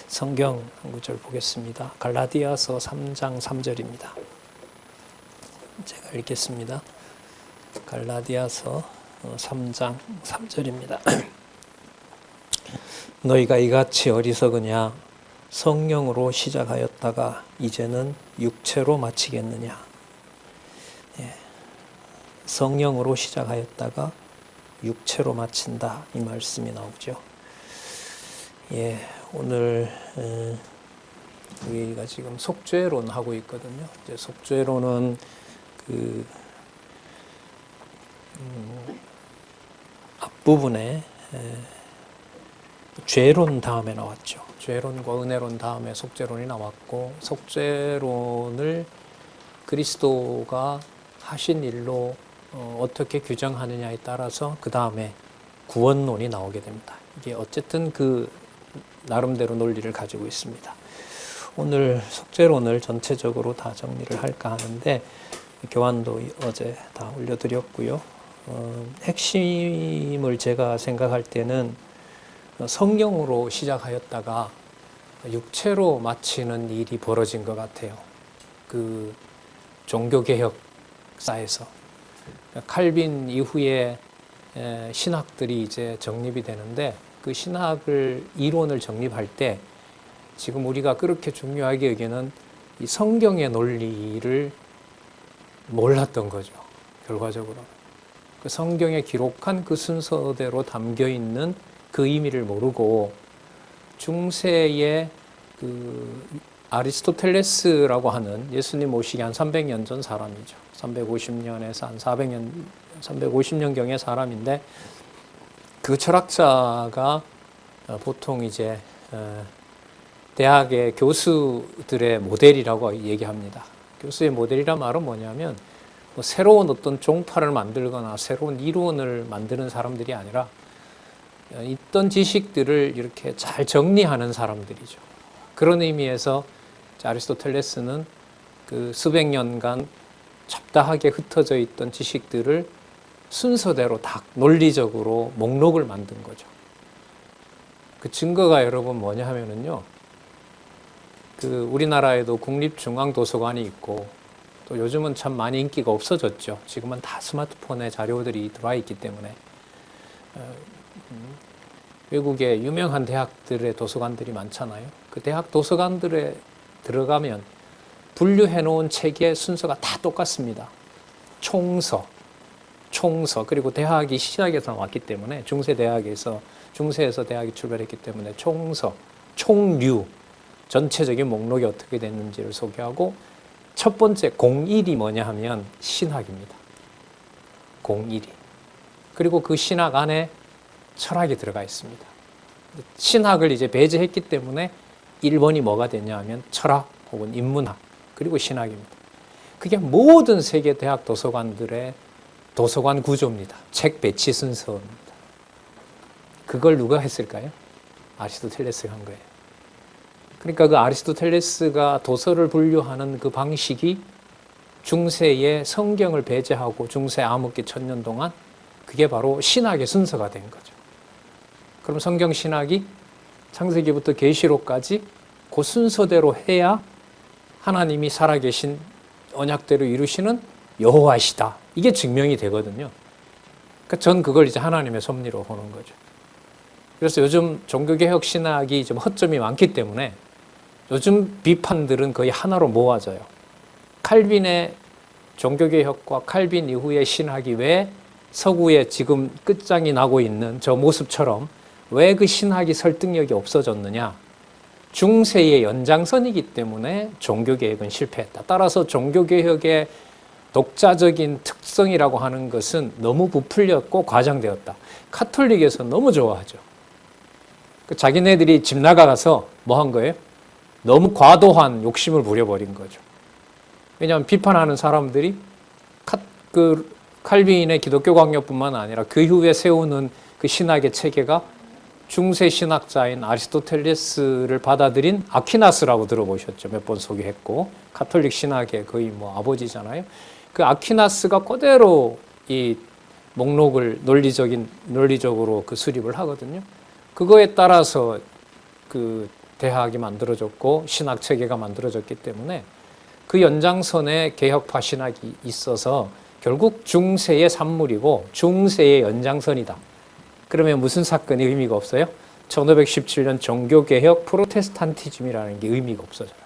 성경 한 구절 보겠습니다. 갈라디아서 3장 3절입니다. 제가 읽겠습니다. 갈라디아서 3장 3절입니다. 너희가 이같이 어리석으냐? 성령으로 시작하였다가 이제는 육체로 마치겠느냐? 성령으로 시작하였다가 육체로 마친다, 이 말씀이 나오죠. 오늘 우리가 지금 속죄론 하고 있거든요. 이제 속죄론은 앞부분에 죄론 다음에 나왔죠. 죄론과 은혜론 다음에 속죄론이 나왔고, 속죄론을 그리스도가 하신 일로 어떻게 규정하느냐에 따라서 그 다음에 구원론이 나오게 됩니다. 이게 어쨌든 그 나름대로 논리를 가지고 있습니다. 오늘 속죄론을 전체적으로 다 정리를 할까 하는데, 교환도 어제 다 올려드렸고요. 핵심을 제가 생각할 때는 성령으로 시작하였다가 육체로 마치는 일이 벌어진 것 같아요. 그 종교개혁사에서 칼빈 이후에 신학들이 이제 정립이 되는데, 그 신학을 이론을 정립할 때 지금 우리가 그렇게 중요하게 여기는 이 성경의 논리를 몰랐던 거죠. 결과적으로 그 성경에 기록한 그 순서대로 담겨 있는 그 의미를 모르고 중세의 그 아리스토텔레스라고 하는 예수님 오시기 한 300년 전 사람이죠. 350년에서 한 400년, 350년경의 사람인데, 그 철학자가 보통 이제 대학의 교수들의 모델이라고 얘기합니다. 교수의 모델이란 말은 뭐냐면 새로운 어떤 종파를 만들거나 새로운 이론을 만드는 사람들이 아니라 있던 지식들을 이렇게 잘 정리하는 사람들이죠. 그런 의미에서 아리스토텔레스는 그 수백 년간 잡다하게 흩어져 있던 지식들을 순서대로 다 논리적으로 목록을 만든 거죠. 그 증거가 여러분 뭐냐 하면은요, 그 우리나라에도 국립중앙도서관이 있고, 또 요즘은 참 많이 인기가 없어졌죠. 지금은 다 스마트폰에 자료들이 들어와 있기 때문에. 외국의 유명한 대학들의 도서관들이 많잖아요. 그 대학 도서관들에 들어가면 분류해 놓은 책의 순서가 다 똑같습니다. 총서, 그리고 대학이 시작에서 왔기 때문에, 중세에서 대학이 출발했기 때문에 총서, 총류, 전체적인 목록이 어떻게 됐는지를 소개하고, 첫 번째 공일이 뭐냐 하면 신학입니다. 공일이. 그리고 그 신학 안에 철학이 들어가 있습니다. 신학을 이제 배제했기 때문에 1번이 뭐가 됐냐 하면 철학 혹은 인문학, 그리고 신학입니다. 그게 모든 세계 대학 도서관들의 도서관 구조입니다. 책 배치 순서입니다. 그걸 누가 했을까요? 아리스토텔레스가 한 거예요. 그러니까 그 아리스토텔레스가 도서를 분류하는 그 방식이 중세의 성경을 배제하고 중세 암흑기 1000년 동안 그게 바로 신학의 순서가 된 거죠. 그럼 성경 신학이 창세기부터 계시록까지 그 순서대로 해야 하나님이 살아계신 언약대로 이루시는 여호와시다, 이게 증명이 되거든요. 그러니까 전 그걸 이제 하나님의 섭리로 보는 거죠. 그래서 요즘 종교개혁 신학이 좀 허점이 많기 때문에 요즘 비판들은 거의 하나로 모아져요. 칼빈의 종교개혁과 칼빈 이후의 신학이 왜 서구에 지금 끝장이 나고 있는 저 모습처럼 왜 그 신학이 설득력이 없어졌느냐? 중세의 연장선이기 때문에 종교개혁은 실패했다. 따라서 종교개혁의 독자적인 특성이라고 하는 것은 너무 부풀렸고 과장되었다. 카톨릭에서 너무 좋아하죠. 자기네들이 집 나가서 뭐 한 거예요? 너무 과도한 욕심을 부려버린 거죠. 왜냐하면 비판하는 사람들이 칼빈의 기독교 강요뿐만 아니라 그 이후에 세우는 그 신학의 체계가 중세 신학자인 아리스토텔레스를 받아들인 아퀴나스라고 들어보셨죠. 몇 번 소개했고, 카톨릭 신학의 거의 뭐 아버지잖아요. 그 아퀴나스가 그대로 이 목록을 논리적으로 그 수립을 하거든요. 그거에 따라서 그 대학이 만들어졌고 신학 체계가 만들어졌기 때문에 그 연장선에 개혁파 신학이 있어서 결국 중세의 산물이고 중세의 연장선이다. 그러면 무슨 사건이 의미가 없어요? 1517년 종교개혁 프로테스탄티즘이라는 게 의미가 없어져요.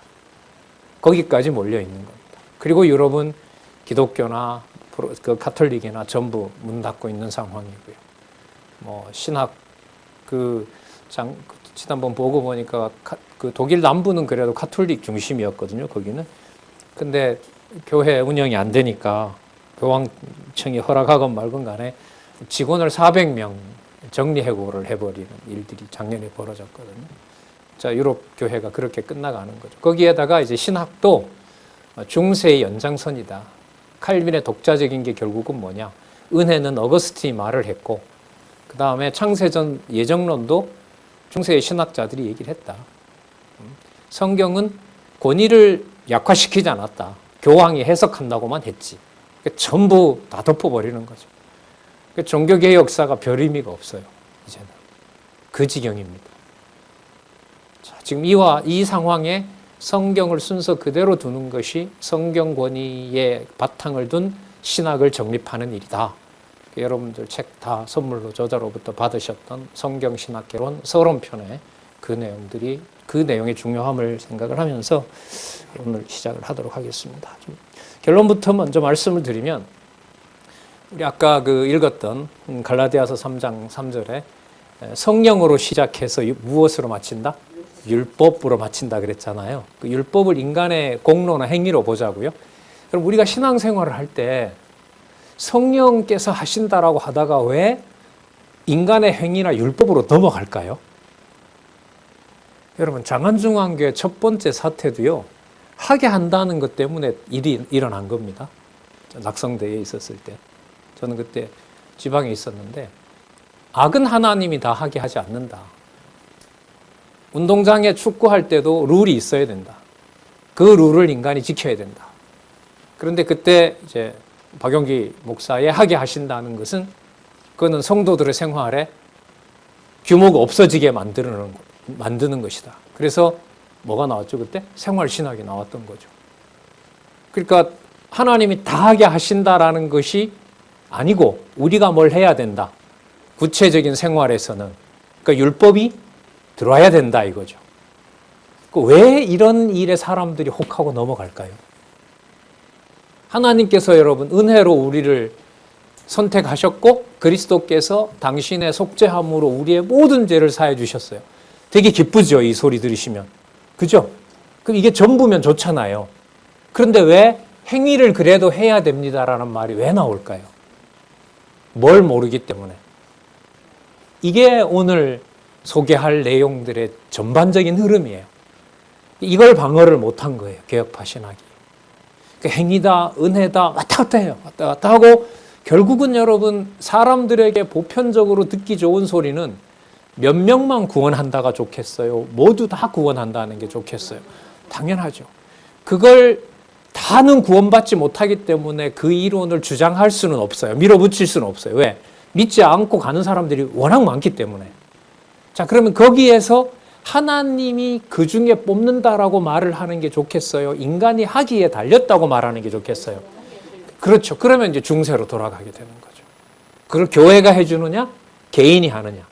거기까지 몰려 있는 겁니다. 그리고 유럽은 기독교나 그 가톨릭이나 전부 문 닫고 있는 상황이고요. 뭐 신학 지난번 보고 보니까 그 독일 남부는 그래도 가톨릭 중심이었거든요. 거기는. 근데 교회 운영이 안 되니까 교황청이 허락하건 말건 간에 직원을 400명 정리해고를 해버리는 일들이 작년에 벌어졌거든요. 자, 유럽 교회가 그렇게 끝나가는 거죠. 거기에다가 이제 신학도 중세의 연장선이다. 칼빈의 독자적인 게 결국은 뭐냐? 은혜는 어거스틴이 말을 했고, 그 다음에 창세전 예정론도 중세의 신학자들이 얘기를 했다. 성경은 권위를 약화시키지 않았다. 교황이 해석한다고만 했지. 전부 다 덮어버리는 거죠. 종교개혁 역사가 별 의미가 없어요. 이제는 그 지경입니다. 자, 지금 이 상황에 성경을 순서 그대로 두는 것이 성경 권위의 바탕을 둔 신학을 정립하는 일이다. 여러분들 책 다 선물로 저자로부터 받으셨던 성경신학개론 서론편에 그 내용의 중요함을 생각을 하면서 오늘 시작을 하도록 하겠습니다. 좀 결론부터 먼저 말씀을 드리면, 우리 아까 읽었던 갈라디아서 3장 3절에 성령으로 시작해서 무엇으로 마친다? 율법으로 마친다 그랬잖아요. 그 율법을 인간의 공로나 행위로 보자고요. 그럼 우리가 신앙생활을 할 때 성령께서 하신다라고 하다가 왜 인간의 행위나 율법으로 넘어갈까요? 여러분, 장안중앙교회 첫 번째 사태도요, 하게 한다는 것 때문에 일이 일어난 겁니다. 낙성대에 있었을 때. 저는 그때 지방에 있었는데, 악은 하나님이 다 하게 하지 않는다. 운동장에 축구할 때도 룰이 있어야 된다. 그 룰을 인간이 지켜야 된다. 그런데 그때 이제 박용기 목사의 하게 하신다는 것은, 그거는 성도들의 생활에 규모가 없어지게 만드는 것이다. 그래서 뭐가 나왔죠? 그때 생활신학이 나왔던 거죠. 그러니까 하나님이 다 하게 하신다라는 것이 아니고 우리가 뭘 해야 된다. 구체적인 생활에서는. 그러니까 율법이 들어와야 된다 이거죠. 왜 이런 일에 사람들이 혹하고 넘어갈까요? 하나님께서 여러분 은혜로 우리를 선택하셨고 그리스도께서 당신의 속죄함으로 우리의 모든 죄를 사해 주셨어요. 되게 기쁘죠, 이 소리 들으시면. 그죠? 그럼 이게 전부면 좋잖아요. 그런데 왜 행위를 그래도 해야 됩니다라는 말이 왜 나올까요? 뭘 모르기 때문에. 이게 오늘 소개할 내용들의 전반적인 흐름이에요. 이걸 방어를 못한 거예요, 개혁파 신학이. 행위다, 은혜다, 왔다 갔다 해요. 왔다 갔다 하고 결국은 여러분 사람들에게 보편적으로 듣기 좋은 소리는 몇 명만 구원한다가 좋겠어요? 모두 다 구원한다는 게 좋겠어요? 당연하죠. 그걸 다는 구원받지 못하기 때문에 그 이론을 주장할 수는 없어요. 밀어붙일 수는 없어요. 왜? 믿지 않고 가는 사람들이 워낙 많기 때문에. 자, 그러면 거기에서 하나님이 그 중에 뽑는다라고 말을 하는 게 좋겠어요? 인간이 하기에 달렸다고 말하는 게 좋겠어요? 그렇죠. 그러면 이제 중세로 돌아가게 되는 거죠. 그걸 교회가 해주느냐? 개인이 하느냐?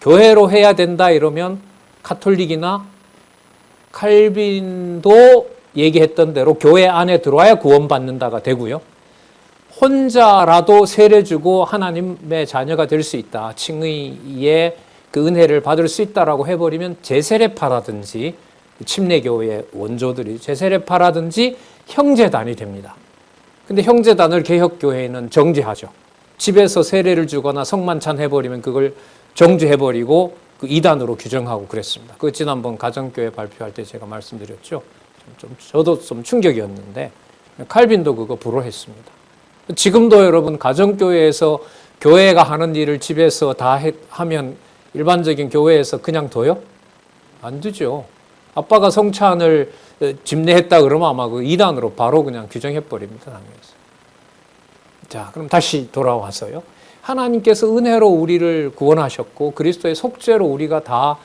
교회로 해야 된다 이러면 가톨릭이나 칼빈도 얘기했던 대로 교회 안에 들어와야 구원받는다가 되고요. 혼자라도 세례 주고 하나님의 자녀가 될 수 있다. 칭의의 그 은혜를 받을 수 있다라고 해버리면 제세례파라든지 침례교회의 원조들이 제세례파라든지 형제단이 됩니다. 근데 형제단을 개혁교회는 정죄하죠. 집에서 세례를 주거나 성만찬 해버리면 그걸 정죄해버리고 그 이단으로 규정하고 그랬습니다. 그 지난번 가정교회 발표할 때 제가 말씀드렸죠. 저도 좀 충격이었는데 칼빈도 그거 불허했습니다. 지금도 여러분 가정교회에서 교회가 하는 일을 집에서 다 하면 일반적인 교회에서 그냥 둬요? 안 두죠. 아빠가 성찬을 집례했다 그러면 아마 그 이단으로 바로 그냥 규정해버립니다. 당에서. 자, 그럼 다시 돌아와서요. 하나님께서 은혜로 우리를 구원하셨고 그리스도의 속죄로 우리가 다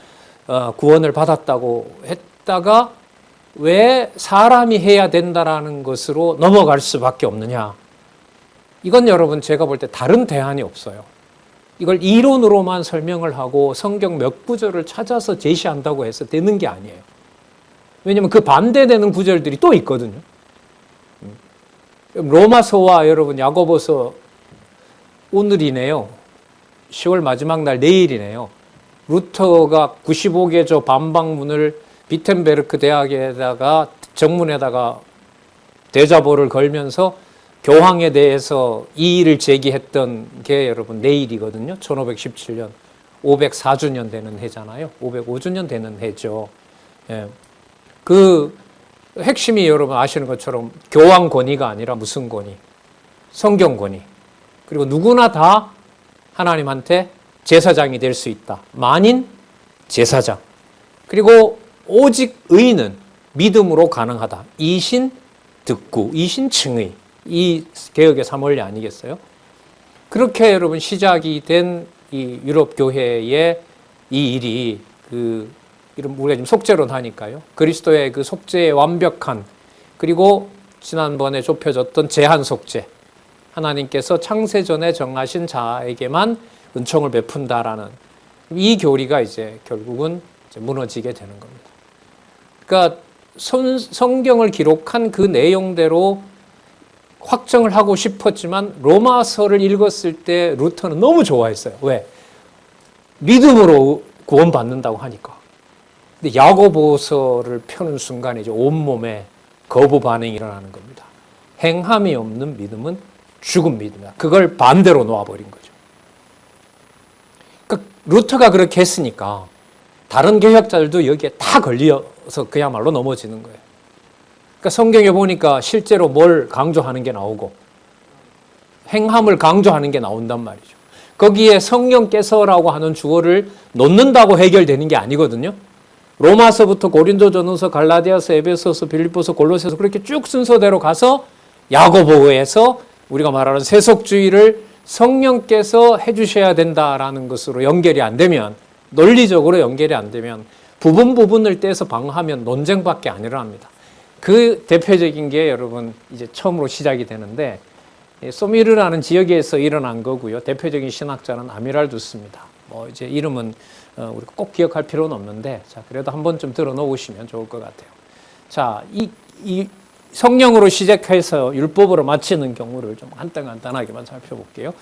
구원을 받았다고 했다가 왜 사람이 해야 된다라는 것으로 넘어갈 수밖에 없느냐? 이건 여러분 제가 볼 때 다른 대안이 없어요. 이걸 이론으로만 설명을 하고 성경 몇 구절을 찾아서 제시한다고 해서 되는 게 아니에요. 왜냐하면 그 반대되는 구절들이 또 있거든요. 로마서와 여러분 야고보서 오늘이네요. 10월 마지막 날 내일이네요. 루터가 95개조 반박문을 비텐베르크 대학에다가 정문에다가 대자보를 걸면서 교황에 대해서 이의를 제기했던 게 여러분 내일이거든요. 1517년 504주년 되는 해잖아요. 505주년 되는 해죠. 예. 그 핵심이 여러분 아시는 것처럼 교황 권위가 아니라 무슨 권위? 성경 권위. 그리고 누구나 다 하나님한테 제사장이 될 수 있다. 만인 제사장. 그리고 오직 의는 믿음으로 가능하다. 이신 득구, 이신 칭의. 이 개혁의 3원리 아니겠어요? 그렇게 여러분 시작이 된 이 유럽 교회의 이 일이 이런 우리가 지금 속죄론 하니까요. 그리스도의 그 속죄의 완벽한 그리고 지난번에 좁혀졌던 제한 속죄. 하나님께서 창세전에 정하신 자에게만 은총을 베푼다라는 이 교리가 이제 결국은 이제 무너지게 되는 겁니다. 그러니까 성경을 기록한 그 내용대로 확정을 하고 싶었지만 로마서를 읽었을 때 루터는 너무 좋아했어요. 왜? 믿음으로 구원받는다고 하니까. 근데 야고보서를 펴는 순간 이제 온몸에 거부 반응이 일어나는 겁니다. 행함이 없는 믿음은 죽은 믿음이다. 그걸 반대로 놓아버린 거죠. 그러니까 루터가 그렇게 했으니까 다른 개혁자들도 여기에 다 걸려서 그야말로 넘어지는 거예요. 그러니까 성경에 보니까 실제로 뭘 강조하는 게 나오고 행함을 강조하는 게 나온단 말이죠. 거기에 성령께서라고 하는 주어를 놓는다고 해결되는 게 아니거든요. 로마서부터 고린도전서, 갈라디아서, 에베소서, 빌립보서, 골로새서 그렇게 쭉 순서대로 가서 야고보에서 우리가 말하는 세속주의를 성령께서 해주셔야 된다라는 것으로 연결이 안 되면, 논리적으로 연결이 안 되면 부분을 떼서 방어하면 논쟁밖에 안 일어납니다. 그 대표적인 게 여러분 이제 처음으로 시작이 되는데 소미르라는 지역에서 일어난 거고요. 대표적인 신학자는 아미랄두스입니다. 뭐 이제 이름은 우리가 꼭 기억할 필요는 없는데 자 그래도 한 번쯤 들어놓으시면 좋을 것 같아요. 자, 이 성령으로 시작해서 율법으로 마치는 경우를 좀 간단하게만 살펴볼게요.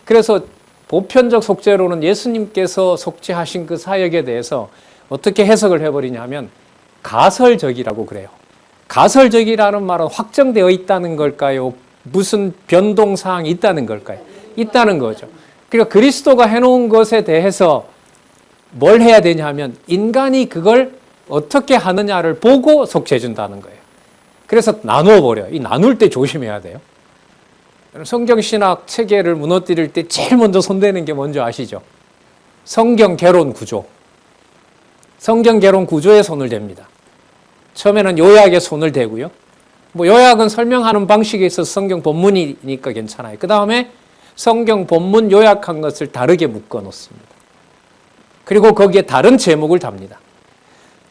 그래서 보편적 속죄로는 예수님께서 속죄하신 그 사역에 대해서 어떻게 해석을 해버리냐면 가설적이라고 그래요. 가설적이라는 말은 확정되어 있다는 걸까요? 무슨 변동사항이 있다는 걸까요? 있다는 거죠. 그러니까 그리스도가 해놓은 것에 대해서 뭘 해야 되냐 하면 인간이 그걸 어떻게 하느냐를 보고 속죄해준다는 거예요. 그래서 나누어버려요. 이 나눌 때 조심해야 돼요. 성경신학 체계를 무너뜨릴 때 제일 먼저 손대는 게 뭔지 아시죠? 성경 개론 구조. 성경 개론 구조에 손을 댑니다. 처음에는 요약에 손을 대고요. 뭐 요약은 설명하는 방식에 있어서 성경 본문이니까 괜찮아요. 그 다음에 성경 본문 요약한 것을 다르게 묶어 놓습니다. 그리고 거기에 다른 제목을 답니다.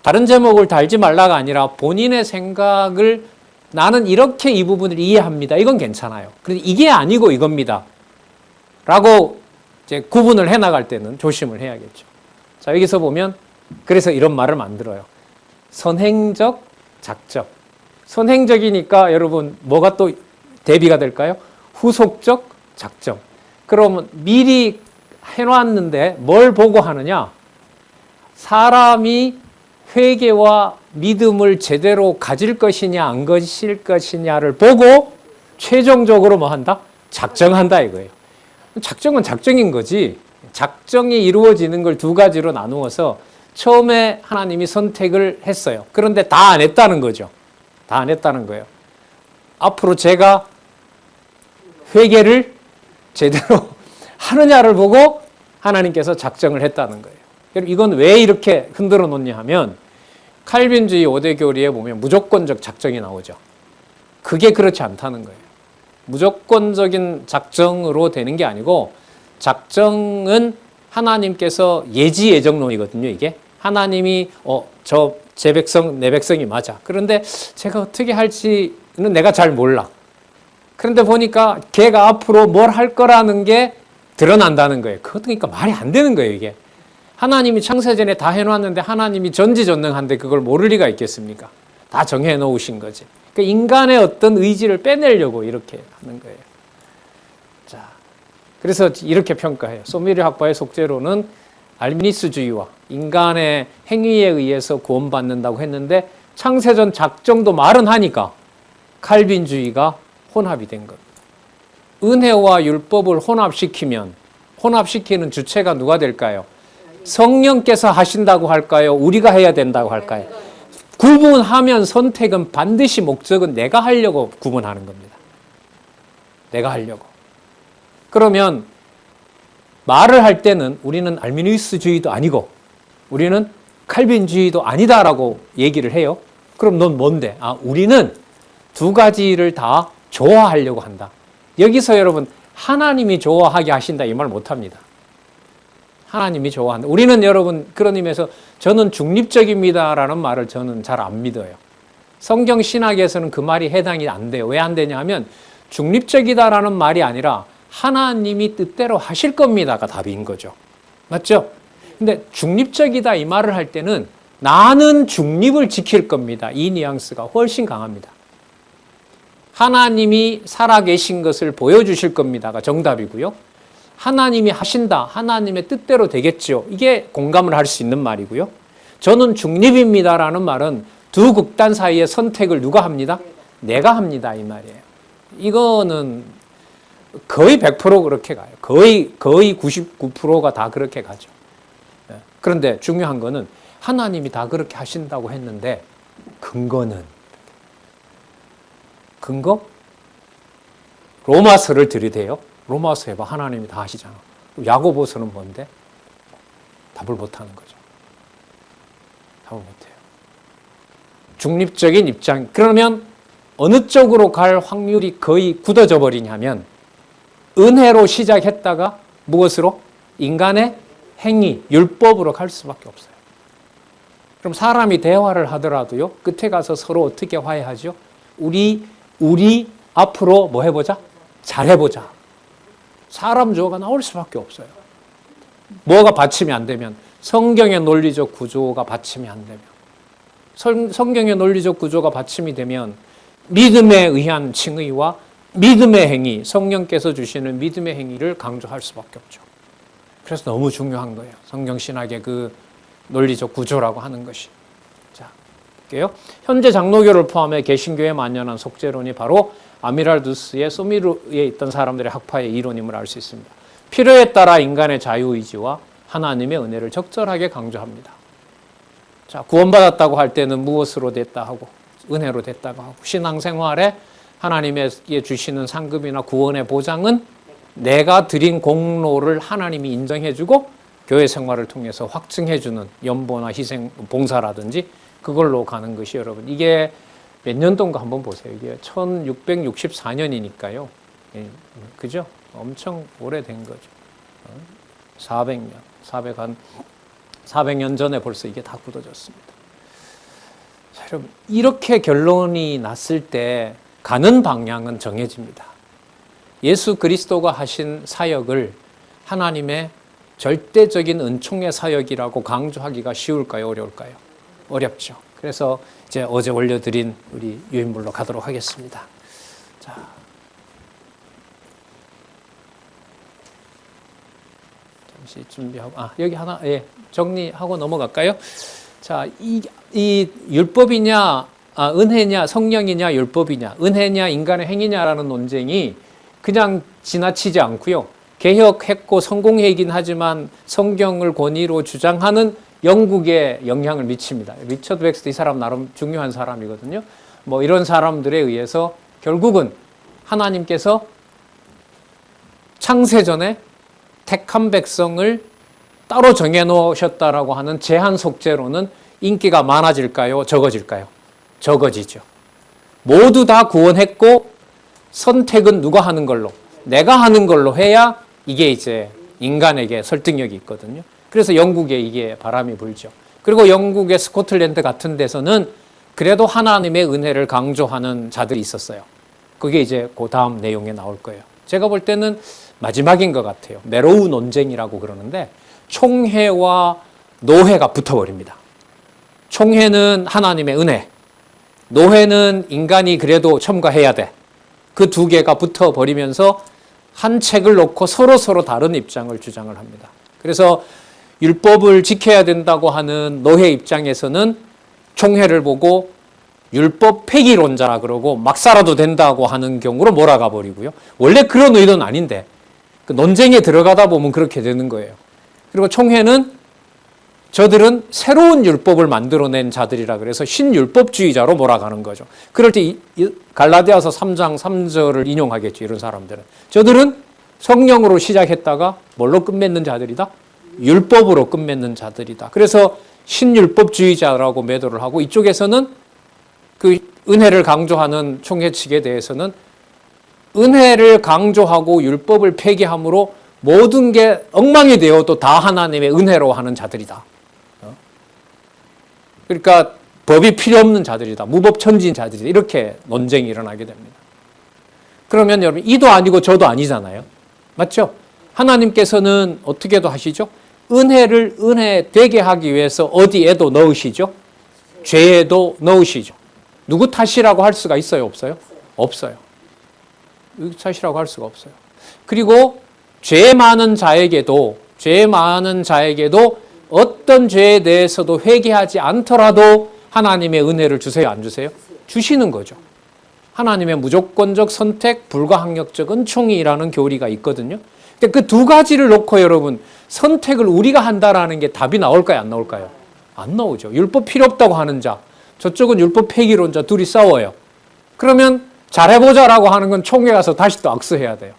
다른 제목을 달지 말라가 아니라 본인의 생각을 나는 이렇게 이 부분을 이해합니다. 이건 괜찮아요. 그런데 이게 아니고 이겁니다. 라고 이제 구분을 해 나갈 때는 조심을 해야겠죠. 자, 여기서 보면 그래서 이런 말을 만들어요. 선행적 작적. 선행적이니까 여러분 뭐가 또 대비가 될까요? 후속적 작정. 그러면 미리 해놨는데 뭘 보고 하느냐? 사람이 회개와 믿음을 제대로 가질 것이냐 안 가질 것이냐를 보고 최종적으로 뭐 한다? 작정한다 이거예요. 작정은 작정인 거지. 작정이 이루어지는 걸 두 가지로 나누어서 처음에 하나님이 선택을 했어요. 그런데 다 안 했다는 거죠. 다 안 했다는 거예요. 앞으로 제가 회개를 제대로 하느냐를 보고 하나님께서 작정을 했다는 거예요. 이건 왜 이렇게 흔들어 놓냐 하면 칼빈주의 5대 교리에 보면 무조건적 작정이 나오죠. 그게 그렇지 않다는 거예요. 무조건적인 작정으로 되는 게 아니고 작정은 하나님께서 예지 예정론이거든요. 이게 하나님이 제 백성, 내 백성이 맞아. 그런데 제가 어떻게 할지는 내가 잘 몰라. 그런데 보니까 걔가 앞으로 뭘 할 거라는 게 드러난다는 거예요. 그러니까 말이 안 되는 거예요, 이게. 하나님이 창세전에 다 해놨는데 하나님이 전지전능한데 그걸 모를 리가 있겠습니까? 다 정해 놓으신 거지. 그러니까 인간의 어떤 의지를 빼내려고 이렇게 하는 거예요. 자, 그래서 이렇게 평가해요. 소미르 학파의 속죄로는 알미니스주의와 인간의 행위에 의해서 구원받는다고 했는데 창세전 작정도 말은 하니까 칼빈주의가 혼합이 된 겁니다. 은혜와 율법을 혼합시키는 주체가 누가 될까요? 성령께서 하신다고 할까요? 우리가 해야 된다고 할까요? 구분하면 선택은 반드시 목적은 내가 하려고 구분하는 겁니다. 내가 하려고. 그러면 말을 할 때는 우리는 알미니스주의도 아니고 우리는 칼빈주의도 아니다라고 얘기를 해요. 그럼 넌 뭔데? 우리는 두 가지를 다 좋아하려고 한다. 여기서 여러분 하나님이 좋아하게 하신다 이 말 못합니다. 하나님이 좋아한다. 우리는 여러분 그런 의미에서 저는 중립적입니다라는 말을 저는 잘 안 믿어요. 성경 신학에서는 그 말이 해당이 안 돼요. 왜 안 되냐 하면 중립적이다라는 말이 아니라 하나님이 뜻대로 하실 겁니다가 답인 거죠. 맞죠? 근데 중립적이다 이 말을 할 때는 나는 중립을 지킬 겁니다. 이 뉘앙스가 훨씬 강합니다. 하나님이 살아계신 것을 보여주실 겁니다가 정답이고요. 하나님이 하신다. 하나님의 뜻대로 되겠죠. 이게 공감을 할 수 있는 말이고요. 저는 중립입니다라는 말은 두 극단 사이의 선택을 누가 합니다? 내가 합니다. 이 말이에요. 이거는 거의 100% 그렇게 가요. 거의 99%가 다 그렇게 가죠. 그런데 중요한 거는 하나님이 다 그렇게 하신다고 했는데 근거는 근거? 로마서를 들이대요. 로마서 해봐. 하나님이 다 하시잖아. 야고보서는 뭔데? 답을 못하는 거죠. 답을 못해요. 중립적인 입장. 그러면 어느 쪽으로 갈 확률이 거의 굳어져 버리냐면 은혜로 시작했다가 무엇으로? 인간의 행위, 율법으로 갈 수밖에 없어요. 그럼 사람이 대화를 하더라도요. 끝에 가서 서로 어떻게 화해하죠? 우리 앞으로 뭐 해보자? 잘해보자. 사람 조가 나올 수밖에 없어요. 뭐가 받침이 안 되면 성경의 논리적 구조가 받침이 안 되면 성경의 논리적 구조가 받침이 되면 믿음에 의한 칭의와 믿음의 행위, 성령께서 주시는 믿음의 행위를 강조할 수밖에 없죠. 그래서 너무 중요한 거예요. 성경 신학의 그 논리적 구조라고 하는 것이. 자, 볼게요. 현재 장로교를 포함해 개신교에 만연한 속죄론이 바로 아미랄두스의 소미르에 있던 사람들의 학파의 이론임을 알 수 있습니다. 필요에 따라 인간의 자유의지와 하나님의 은혜를 적절하게 강조합니다. 자, 구원받았다고 할 때는 무엇으로 됐다 하고 은혜로 됐다고 하고 신앙생활에 하나님에게 주시는 상급이나 구원의 보장은 내가 드린 공로를 하나님이 인정해주고 교회 생활을 통해서 확증해주는 연보나 희생, 봉사라든지 그걸로 가는 것이 여러분 이게 몇 년도인가 한번 보세요. 이게 1664년이니까요. 그죠? 엄청 오래된 거죠. 400년, 400년 전에 벌써 이게 다 굳어졌습니다. 자, 여러분, 이렇게 결론이 났을 때 가는 방향은 정해집니다. 예수 그리스도가 하신 사역을 하나님의 절대적인 은총의 사역이라고 강조하기가 쉬울까요? 어려울까요? 어렵죠. 그래서 이제 어제 올려드린 우리 유인물로 가도록 하겠습니다. 자, 잠시 준비하고 여기 하나 정리하고 넘어갈까요? 자, 이 율법이냐 은혜냐 성령이냐 율법이냐 은혜냐 인간의 행위냐라는 논쟁이 그냥 지나치지 않고요. 개혁했고 성공이긴 하지만 성경을 권위로 주장하는 영국에 영향을 미칩니다. 리처드 백스터 이 사람 나름 중요한 사람이거든요. 뭐 이런 사람들에 의해서 결국은 하나님께서 창세전에 택한 백성을 따로 정해놓으셨다라고 하는 제한 속죄로는 인기가 많아질까요? 적어질까요? 적어지죠. 모두 다 구원했고 선택은 누가 하는 걸로? 내가 하는 걸로 해야 이게 이제 인간에게 설득력이 있거든요. 그래서 영국에 이게 바람이 불죠. 그리고 영국의 스코틀랜드 같은 데서는 그래도 하나님의 은혜를 강조하는 자들이 있었어요. 그게 이제 그 다음 내용에 나올 거예요. 제가 볼 때는 마지막인 것 같아요. 메로우 논쟁이라고 그러는데 총회와 노회가 붙어버립니다. 총회는 하나님의 은혜, 노회는 인간이 그래도 첨가해야 돼. 그 두 개가 붙어버리면서 한 책을 놓고 서로 다른 입장을 주장을 합니다. 그래서 율법을 지켜야 된다고 하는 노회 입장에서는 총회를 보고 율법 폐기론자라 그러고 막 살아도 된다고 하는 경우로 몰아가 버리고요. 원래 그런 의도는 아닌데 그 논쟁에 들어가다 보면 그렇게 되는 거예요. 그리고 총회는 저들은 새로운 율법을 만들어낸 자들이라 그래서 신율법주의자로 몰아가는 거죠. 그럴 때 갈라디아서 3장 3절을 인용하겠죠. 이런 사람들은. 저들은 성령으로 시작했다가 뭘로 끝맺는 자들이다? 율법으로 끝맺는 자들이다. 그래서 신율법주의자라고 매도를 하고 이쪽에서는 그 은혜를 강조하는 총회 측에 대해서는 은혜를 강조하고 율법을 폐기함으로 모든 게 엉망이 되어도 다 하나님의 은혜로 하는 자들이다. 그러니까 법이 필요 없는 자들이다. 무법천지인 자들이다. 이렇게 논쟁이 일어나게 됩니다. 그러면 여러분 이도 아니고 저도 아니잖아요. 맞죠? 하나님께서는 어떻게도 하시죠? 은혜를 은혜 되게 하기 위해서 어디에도 넣으시죠? 죄에도 넣으시죠. 누구 탓이라고 할 수가 있어요? 없어요? 없어요. 누구 탓이라고 할 수가 없어요. 그리고 죄 많은 자에게도 어떤 죄에 대해서도 회개하지 않더라도 하나님의 은혜를 주세요? 안 주세요? 주시는 거죠. 하나님의 무조건적 선택, 불가항력적 은총이라는 교리가 있거든요. 그 두 가지를 놓고 여러분 선택을 우리가 한다라는 게 답이 나올까요? 안 나올까요? 안 나오죠. 율법 필요 없다고 하는 자, 저쪽은 율법 폐기론자 둘이 싸워요. 그러면 잘해보자라고 하는 건 총회 가서 다시 또 악수해야 돼요.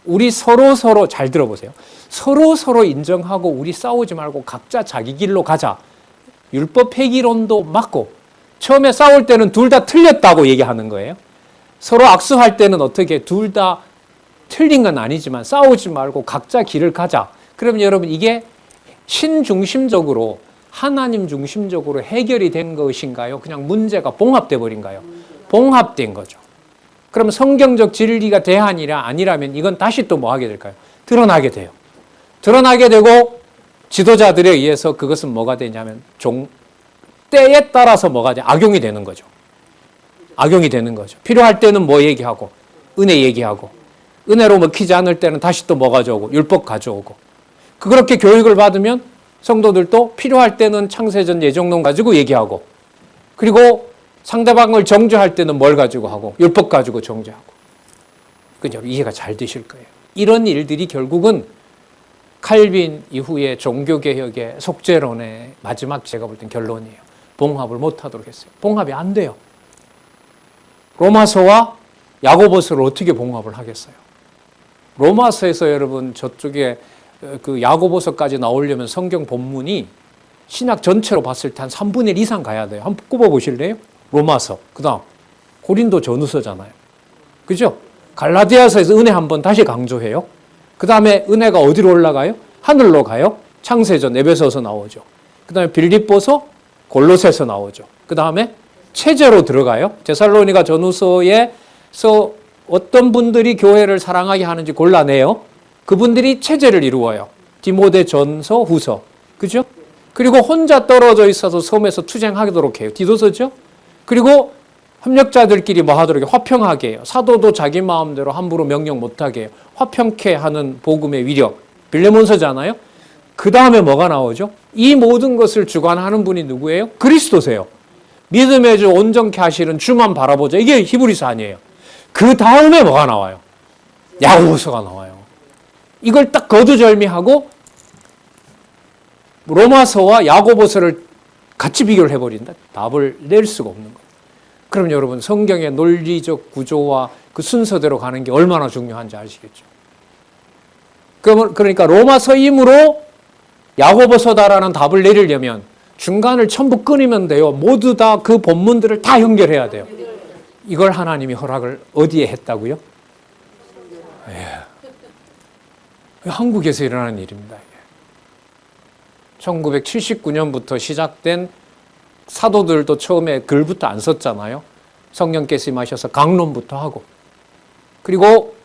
우리 서로 잘 들어보세요. 서로 인정하고 우리 싸우지 말고 각자 자기 길로 가자. 율법 폐기론도 맞고 처음에 싸울 때는 둘 다 틀렸다고 얘기하는 거예요. 서로 악수할 때는 어떻게 둘 다 틀린 건 아니지만 싸우지 말고 각자 길을 가자. 그러면 여러분 이게 신중심적으로 하나님 중심적으로 해결이 된 것인가요? 그냥 문제가 봉합돼 버린가요? 봉합된 거죠. 그럼 성경적 진리가 대안이라 아니라면 이건 다시 또 뭐 하게 될까요? 드러나게 돼요. 드러나게 되고 지도자들에 의해서 그것은 뭐가 되냐면 때에 따라서 뭐가 돼? 악용이 되는 거죠. 악용이 되는 거죠. 필요할 때는 뭐 얘기하고 은혜 얘기하고 은혜로 먹히지 않을 때는 다시 또 뭐 가져오고 율법 가져오고 그렇게 교육을 받으면 성도들도 필요할 때는 창세전 예정론 가지고 얘기하고 그리고 상대방을 정죄할 때는 뭘 가지고 하고 율법 가지고 정죄하고 그죠? 이해가 잘 되실 거예요. 이런 일들이 결국은 칼빈 이후의 종교개혁의 속죄론의 마지막 제가 볼 땐 결론이에요. 봉합을 못하도록 했어요. 봉합이 안 돼요. 로마서와 야고보서를 어떻게 봉합을 하겠어요? 로마서에서 여러분 저쪽에 그 야고보서까지 나오려면 성경 본문이 신약 전체로 봤을 때 한 3분의 1 이상 가야 돼요. 한번 꼽아보실래요? 로마서, 그 다음 고린도 전후서잖아요. 그죠? 갈라디아서에서 은혜 한번 다시 강조해요. 그 다음에 은혜가 어디로 올라가요? 하늘로 가요. 창세전, 에베소서 나오죠. 그 다음에 빌립보서, 골로새서 나오죠. 그 다음에 체제로 들어가요. 데살로니가 전후서에서 어떤 분들이 교회를 사랑하게 하는지 골라내요. 그분들이 체제를 이루어요. 디모데 전서, 후서. 그죠? 그리고 혼자 떨어져 있어서 섬에서 투쟁하도록 해요. 디도서죠? 그리고 협력자들끼리 뭐 하도록 해요? 화평하게 해요. 사도도 자기 마음대로 함부로 명령 못하게 해요. 화평케 하는 복음의 위력. 빌레몬서잖아요? 그 다음에 뭐가 나오죠? 이 모든 것을 주관하는 분이 누구예요? 그리스도세요. 믿음의 주 온전케 하시는 주만 바라보자. 이게 히브리서 아니에요. 그 다음에 뭐가 나와요? 야고보서가 나와요. 이걸 딱 거두절미하고 로마서와 야고보서를 같이 비교를 해버린다. 답을 낼 수가 없는 거예요. 그럼 여러분 성경의 논리적 구조와 그 순서대로 가는 게 얼마나 중요한지 아시겠죠? 그러니까 로마서이므로 야고보서다라는 답을 내리려면 중간을 전부 끊으면 돼요. 모두 다 그 본문들을 다 연결해야 돼요. 이걸 하나님이 허락을 어디에 했다고요? 예. 한국에서 일어나는 일입니다. 1979년부터 시작된 사도들도 처음에 글부터 안 썼잖아요. 성령께서 임하셔서 강론부터 하고, 그리고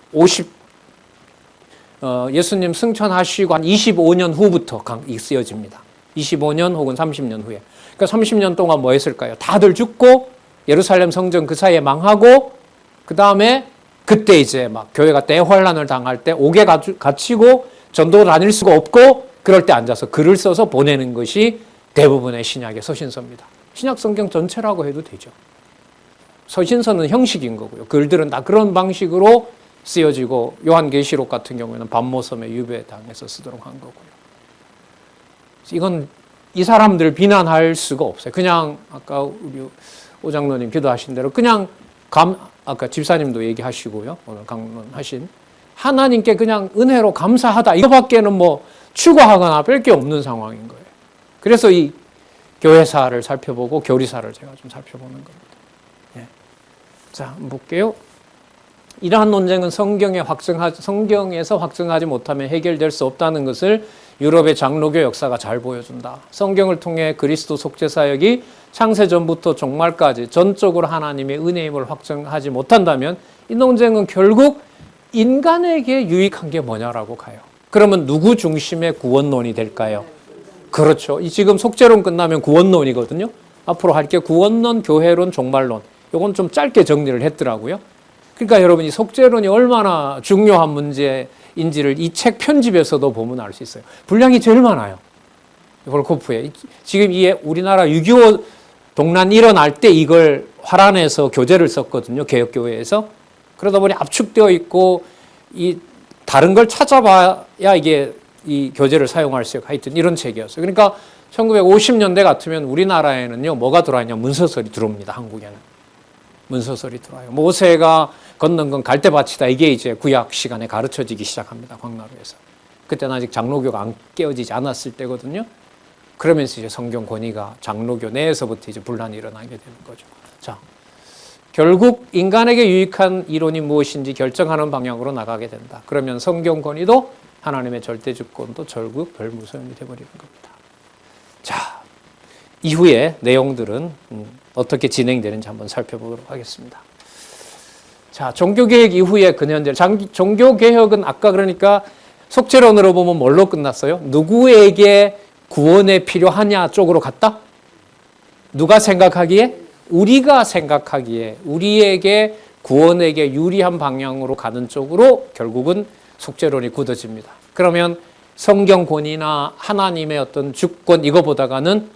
예수님 승천하시고 한 25년 후부터 쓰여집니다. 25년 혹은 30년 후에. 그러니까 30년 동안 뭐 했을까요? 다들 죽고 예루살렘 성전 그 사이에 망하고, 그 다음에 그때 이제 막 교회가 대환란을 당할 때 옥에 갇히고 전도 다닐 수가 없고, 그럴 때 앉아서 글을 써서 보내는 것이 대부분의 신약의 서신서입니다. 신약 성경 전체라고 해도 되죠. 서신서는 형식인 거고요. 글들은 다 그런 방식으로 쓰여지고, 요한계시록 같은 경우에는 반모섬의 유배당에서 쓰도록 한 거고요. 이건 이 사람들 비난할 수가 없어요. 그냥 아까 우리 오 장로님 기도하신 대로 그냥 아까 집사님도 얘기하시고요. 오늘 강론하신 하나님께 그냥 은혜로 감사하다. 이거밖에는 뭐 추구하거나 뺄 게 없는 상황인 거예요. 그래서 이 교회사를 살펴보고 교리사를 제가 좀 살펴보는 겁니다. 예. 자, 한번 볼게요. 이러한 논쟁은 성경에서 확증하지 못하면 해결될 수 없다는 것을 유럽의 장로교 역사가 잘 보여준다. 성경을 통해 그리스도 속죄 사역이 창세전부터 종말까지 전적으로 하나님의 은혜임을 확증하지 못한다면 이 논쟁은 결국 인간에게 유익한 게 뭐냐라고 가요. 그러면 누구 중심의 구원론이 될까요? 그렇죠. 지금 속죄론 끝나면 구원론이거든요. 앞으로 할 게 구원론, 교회론, 종말론. 이건 좀 짧게 정리를 했더라고요. 그러니까 여러분, 이 속죄론이 얼마나 중요한 문제인지를 이 책 편집에서도 보면 알 수 있어요. 분량이 제일 많아요. 볼코프에. 지금 우리나라 6.25 동란 일어날 때 이걸 활안해서 교재를 썼거든요. 개혁교회에서. 그러다 보니 압축되어 있고, 다른 걸 찾아봐야 이게 이 교재를 사용할 수 있고, 하여튼 이런 책이었어요. 그러니까 1950년대 같으면 우리나라에는요, 뭐가 들어와있냐? 문서설이 들어옵니다. 한국에는. 문서설이 들어와요. 모세가 걷는 건 갈대밭이다. 이게 이제 구약 시간에 가르쳐지기 시작합니다. 광나루에서. 그때는 아직 장로교가 안 깨어지지 않았을 때거든요. 그러면서 이제 성경 권위가 장로교 내에서부터 이제 분란이 일어나게 되는 거죠. 자, 결국 인간에게 유익한 이론이 무엇인지 결정하는 방향으로 나가게 된다. 그러면 성경 권위도 하나님의 절대 주권도 결국 별무소용이 되어버리는 겁니다. 자, 이후의 내용들은 어떻게 진행되는지 한번 살펴보도록 하겠습니다. 자, 종교개혁 이후의 근현대. 종교개혁은 아까 그러니까 속죄론으로 보면 뭘로 끝났어요? 누구에게 구원에 필요하냐 쪽으로 갔다? 누가 생각하기에? 우리가 생각하기에 우리에게 구원에게 유리한 방향으로 가는 쪽으로 결국은 속죄론이 굳어집니다. 그러면 성경 권위나 하나님의 어떤 주권 이거보다가는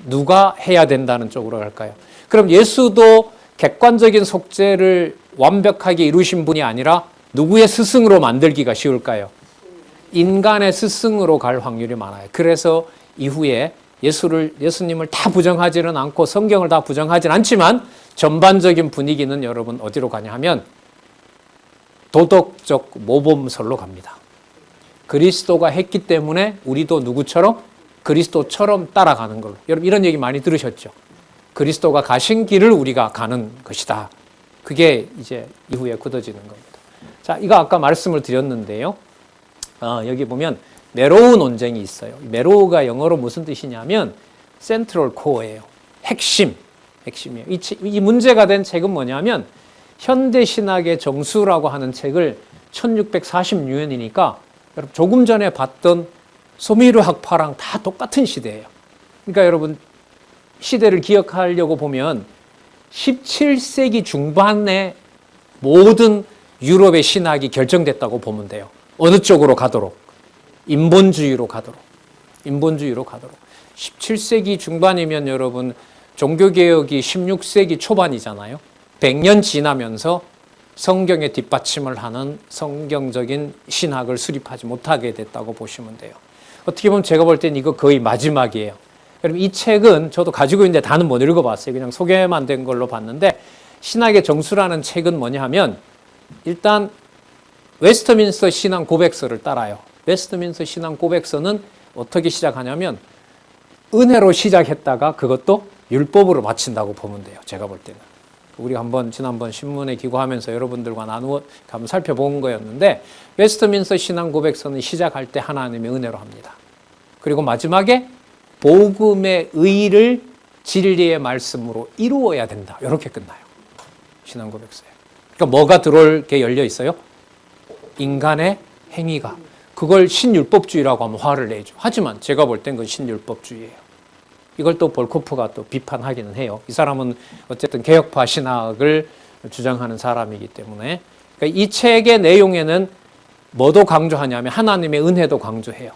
누가 해야 된다는 쪽으로 갈까요? 그럼 예수도 객관적인 속죄를 완벽하게 이루신 분이 아니라 누구의 스승으로 만들기가 쉬울까요? 인간의 스승으로 갈 확률이 많아요. 그래서 이후에 예수님을 다 부정하지는 않고 성경을 다 부정하지는 않지만 전반적인 분위기는 여러분 어디로 가냐 하면 도덕적 모범설로 갑니다. 그리스도가 했기 때문에 우리도 누구처럼? 그리스도처럼 따라가는 걸로. 여러분 이런 얘기 많이 들으셨죠? 그리스도가 가신 길을 우리가 가는 것이다. 그게 이제 이후에 굳어지는 겁니다. 자, 이거 아까 말씀을 드렸는데요. 여기 보면 메로우 논쟁이 있어요. 메로우가 영어로 무슨 뜻이냐면 센트럴 코어예요. 핵심이에요. 이 문제가 된 책은 뭐냐면 현대신학의 정수라고 하는 책을 1646년이니까 여러분 조금 전에 봤던 소미르 학파랑 다 똑같은 시대예요. 그러니까 여러분 시대를 기억하려고 보면 17세기 중반에 모든 유럽의 신학이 결정됐다고 보면 돼요. 어느 쪽으로 가도록? 인본주의로 가도록. 17세기 중반이면 여러분 종교개혁이 16세기 초반이잖아요. 100년 지나면서 성경의 뒷받침을 하는 성경적인 신학을 수립하지 못하게 됐다고 보시면 돼요. 어떻게 보면 제가 볼 땐 이거 거의 마지막이에요. 여러분 이 책은 저도 가지고 있는데 다는 못 읽어봤어요. 그냥 소개만 된 걸로 봤는데 신학의 정수라는 책은 뭐냐 하면 일단 웨스트민스터 신앙 고백서를 따라요. 웨스트민스터 신앙 고백서는 어떻게 시작하냐면 은혜로 시작했다가 그것도 율법으로 마친다고 보면 돼요. 제가 볼 때는. 우리가 지난번 신문에 기고하면서 여러분들과 나누어 한번 살펴본 거였는데 웨스트민스터 신앙 고백서는 시작할 때 하나님의 은혜로 합니다. 그리고 마지막에 복음의 의를 진리의 말씀으로 이루어야 된다. 이렇게 끝나요. 신앙 고백서에. 그러니까 뭐가 들어올 게 열려 있어요? 인간의 행위가. 그걸 신율법주의라고 하면 화를 내죠. 하지만 제가 볼 땐 그건 신율법주의예요. 이걸 또 볼코프가 또 비판하기는 해요. 이 사람은 어쨌든 개혁파 신학을 주장하는 사람이기 때문에. 그러니까 이 책의 내용에는 뭐도 강조하냐면 하나님의 은혜도 강조해요.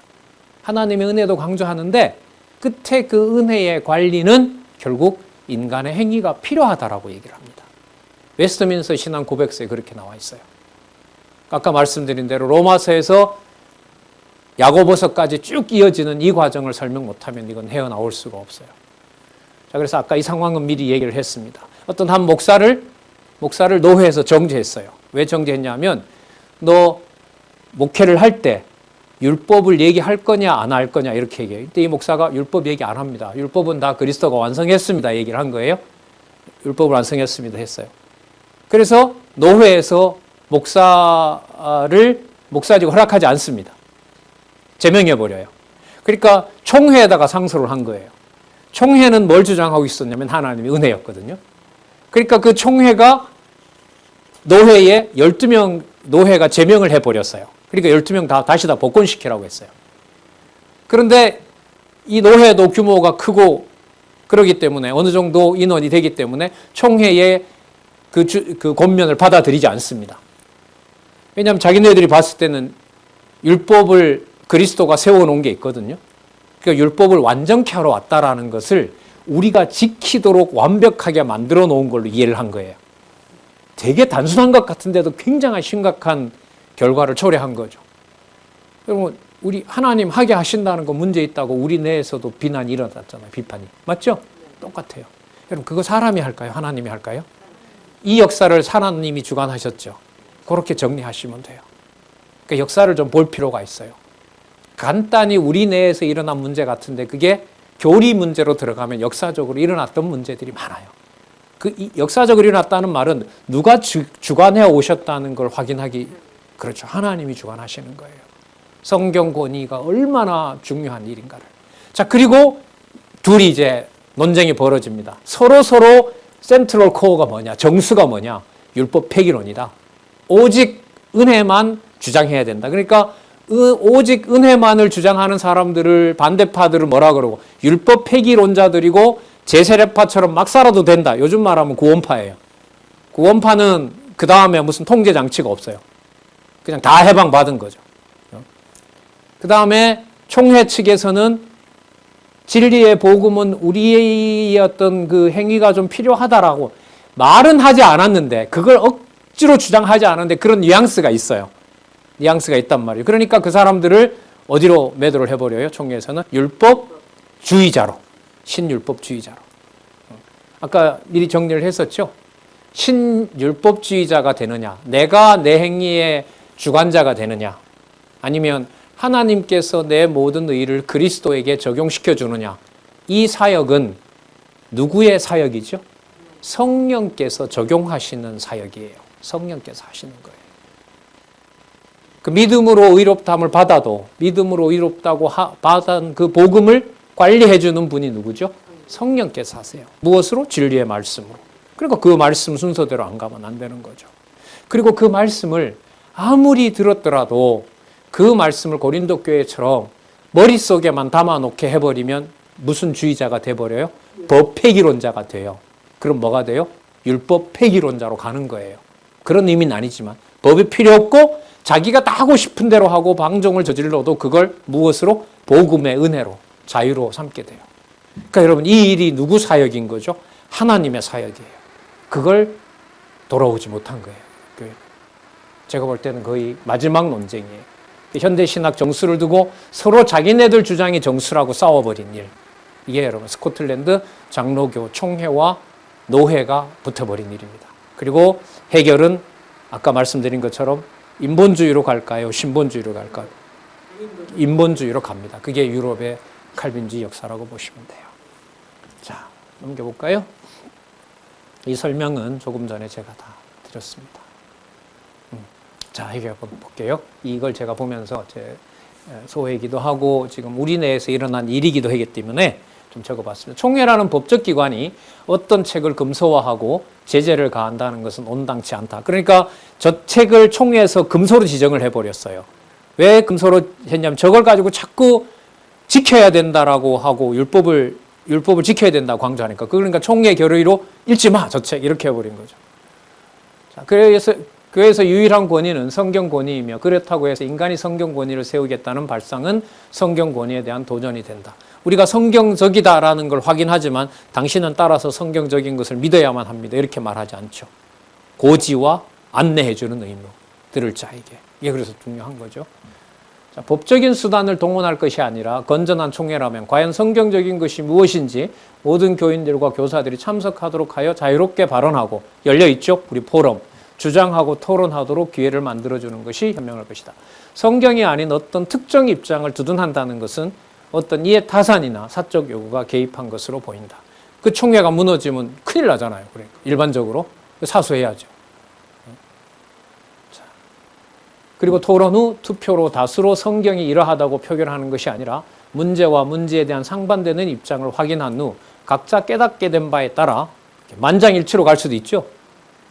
하나님의 은혜도 강조하는데 끝에 그 은혜의 관리는 결국 인간의 행위가 필요하다라고 얘기를 합니다. 웨스트민스터 신앙 고백서에 그렇게 나와 있어요. 아까 말씀드린 대로 로마서에서 야고보서까지 쭉 이어지는 이 과정을 설명 못하면 이건 헤어나올 수가 없어요. 자, 그래서 아까 이 상황은 미리 얘기를 했습니다. 어떤 한 목사를 노회에서 정죄했어요. 왜 정죄했냐면 너 목회를 할 때 율법을 얘기할 거냐 안 할 거냐 이렇게 얘기해요. 근데 이 목사가 율법 얘기 안 합니다. 율법은 다 그리스도가 완성했습니다. 얘기를 한 거예요. 율법을 완성했습니다 했어요. 그래서 노회에서 목사직을 허락하지 않습니다. 제명해버려요. 그러니까 총회에다가 상소를 한 거예요. 총회는 뭘 주장하고 있었냐면 하나님의 은혜였거든요. 그러니까 그 총회가 노회에 12명 노회가 제명을 해버렸어요. 그러니까 12명 다시 다 복권시키라고 했어요. 그런데 이 노회도 규모가 크고 그러기 때문에 어느 정도 인원이 되기 때문에 총회의 그 권면을 받아들이지 않습니다. 왜냐하면 자기네들이 봤을 때는 율법을 그리스도가 세워놓은 게 있거든요. 그러니까 율법을 완전케 하러 왔다라는 것을 우리가 지키도록 완벽하게 만들어 놓은 걸로 이해를 한 거예요. 되게 단순한 것 같은데도 굉장히 심각한 결과를 초래한 거죠. 여러분, 우리 하나님 하게 하신다는 거 문제 있다고 우리 내에서도 비난이 일어났잖아요. 비판이. 맞죠? 똑같아요. 여러분, 그거 사람이 할까요? 하나님이 할까요? 이 역사를 하나님이 주관하셨죠. 그렇게 정리하시면 돼요. 그러니까 역사를 좀 볼 필요가 있어요. 간단히 우리 내에서 일어난 문제 같은데 그게 교리 문제로 들어가면 역사적으로 일어났던 문제들이 많아요. 역사적으로 일어났다는 말은 누가 주관해 오셨다는 걸 확인하기, 그렇죠. 하나님이 주관하시는 거예요. 성경 권위가 얼마나 중요한 일인가를. 자, 그리고 둘이 이제 논쟁이 벌어집니다. 서로 센트럴 코어가 뭐냐, 정수가 뭐냐, 율법 폐기론이다. 오직 은혜만 주장해야 된다. 그러니까 오직 은혜만을 주장하는 사람들을, 반대파들을 뭐라 그러고, 율법 폐기론자들이고 제세례파처럼 막 살아도 된다. 요즘 말하면 구원파예요. 구원파는 그 다음에 무슨 통제 장치가 없어요. 그냥 다 해방받은 거죠. 그 다음에 총회 측에서는 진리의 복음은 우리의 어떤 그 행위가 좀 필요하다라고 말은 하지 않았는데, 그걸 억지로 주장하지 않았는데 그런 뉘앙스가 있어요. 뉘앙스가 있단 말이에요. 그러니까 그 사람들을 어디로 매도를 해버려요? 총회에서는 율법주의자로, 신율법주의자로. 아까 미리 정리를 했었죠. 신율법주의자가 되느냐, 내가 내 행위의 주관자가 되느냐, 아니면 하나님께서 내 모든 의를 그리스도에게 적용시켜 주느냐. 이 사역은 누구의 사역이죠? 성령께서 적용하시는 사역이에요. 성령께서 하시는 거예요. 그 믿음으로 의롭다함을 받아도 믿음으로 의롭다고 받은 그 복음을 관리해 주는 분이 누구죠? 성령께서 하세요. 무엇으로? 진리의 말씀으로. 그러니까 그 말씀 순서대로 안 가면 안 되는 거죠. 그리고 그 말씀을 아무리 들었더라도 그 말씀을 고린도 교회처럼 머릿속에만 담아놓게 해버리면 무슨 주의자가 돼버려요? 법 폐기론자가 돼요. 그럼 뭐가 돼요? 율법 폐기론자로 가는 거예요. 그런 의미는 아니지만 법이 필요 없고 자기가 다 하고 싶은 대로 하고 방종을 저질러도 그걸 무엇으로? 복음의 은혜로, 자유로 삼게 돼요. 그러니까 여러분, 이 일이 누구 사역인 거죠? 하나님의 사역이에요. 그걸 돌아오지 못한 거예요. 제가 볼 때는 거의 마지막 논쟁이에요. 현대신학 정수를 두고 서로 자기네들 주장이 정수라고 싸워버린 일. 이게 여러분 스코틀랜드 장로교 총회와 노회가 붙어버린 일입니다. 그리고 해결은 아까 말씀드린 것처럼 인본주의로 갈까요? 신본주의로 갈까요? 인본주의로 갑니다. 그게 유럽의 칼빈주의 역사라고 보시면 돼요. 자, 넘겨볼까요? 이 설명은 조금 전에 제가 다 드렸습니다. 자, 이게 한번 볼게요. 이걸 제가 보면서 소회이기도 하고 지금 우리 내에서 일어난 일이기도 하기 때문에 좀 적어봤습니다. 총회라는 법적 기관이 어떤 책을 금소화하고 제재를 가한다는 것은 온당치 않다. 그러니까 저 책을 총회에서 금소로 지정을 해버렸어요. 왜 금소로 했냐면 저걸 가지고 자꾸 지켜야 된다라고 하고 율법을 지켜야 된다고 강조하니까 그러니까 총회 결의로 읽지 마, 저 책 이렇게 해버린 거죠. 자, 그래서 유일한 권위는 성경 권위이며 그렇다고 해서 인간이 성경 권위를 세우겠다는 발상은 성경 권위에 대한 도전이 된다. 우리가 성경적이다라는 걸 확인하지만 당신은 따라서 성경적인 것을 믿어야만 합니다. 이렇게 말하지 않죠. 고지와 안내해주는 의무, 들을 자에게. 이게 그래서 중요한 거죠. 자, 법적인 수단을 동원할 것이 아니라 건전한 총회라면 과연 성경적인 것이 무엇인지 모든 교인들과 교사들이 참석하도록 하여 자유롭게 발언하고 열려있죠. 우리 포럼. 주장하고 토론하도록 기회를 만들어주는 것이 현명할 것이다. 성경이 아닌 어떤 특정 입장을 두둔한다는 것은 어떤 이해 타산이나 사적 요구가 개입한 것으로 보인다. 그 총회가 무너지면 큰일 나잖아요. 그러니까 일반적으로 사수해야죠. 자, 그리고 토론 후 투표로 다수로 성경이 이러하다고 표결하는 것이 아니라 문제와 문제에 대한 상반되는 입장을 확인한 후 각자 깨닫게 된 바에 따라 만장일치로 갈 수도 있죠.